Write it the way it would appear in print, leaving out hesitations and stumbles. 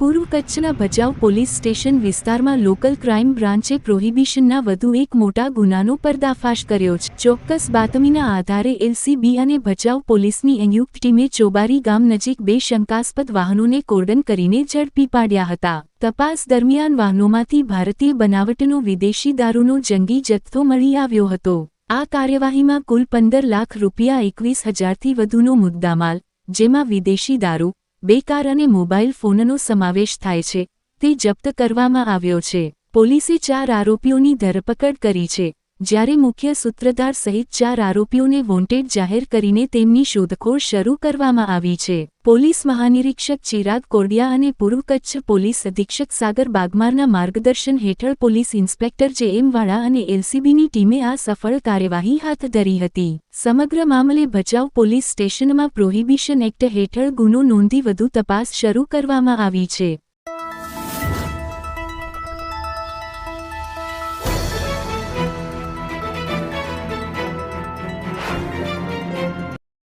પૂર્વ કચ્છના Bhachau police station વિસ્તારમાં લોકલ ક્રાઇમ બ્રાન્ચે પ્રોહિબિશનના વધુ એક મોટા ગુનાનો પર્દાફાશ કર્યો છે। ચોક્કસ બાતમીના આધારે એલસીબી અને ભચાઉ પોલીસની સંયુક્ત ટીમે ચોબારી ગામ નજીક બે શંકાસ્પદ વાહનોને કોર્ડન કરીને ઝડપી પાડ્યા હતા। તપાસ દરમિયાન વાહનોમાંથી ભારતીય બનાવટનો વિદેશી દારૂનો જંગી જથ્થો મળી આવ્યો હતો। આ કાર્યવાહીમાં કુલ 15 લાખ રૂપિયા 21,000થી વધુનો મુદ્દામાલ, જેમાં વિદેશી દારૂ, 2 કાર અને મોબાઈલ ફોનનો સમાવેશ થાય છે, તે જપ્ત કરવામાં આવ્યો છે। પોલીસે 4 આરોપીઓની ધરપકડ કરી છે, જ્યારે મુખ્ય સૂત્રધાર સહિત 4 આરોપીઓને વોન્ટેડ જાહેર કરીને તેમની શોધખોળ શરૂ કરવામાં આવી છે। પોલીસ મહાનિરીક્ષક ચિરાગ કોડિયા અને પૂર્વ કચ્છ પોલીસ અધિક્ષક સાગર બાગમારના માર્ગદર્શન હેઠળ પોલીસ ઇન્સ્પેક્ટર જે.એમ. વાળા અને એલસીબીની ટીમે આ સફળ કાર્યવાહી હાથ ધરી હતી। સમગ્ર મામલે ભચાઉ પોલીસ સ્ટેશનમાં પ્રોહિબિશન એક્ટ હેઠળ ગુનો નોંધી વધુ તપાસ શરૂ કરવામાં આવી છે।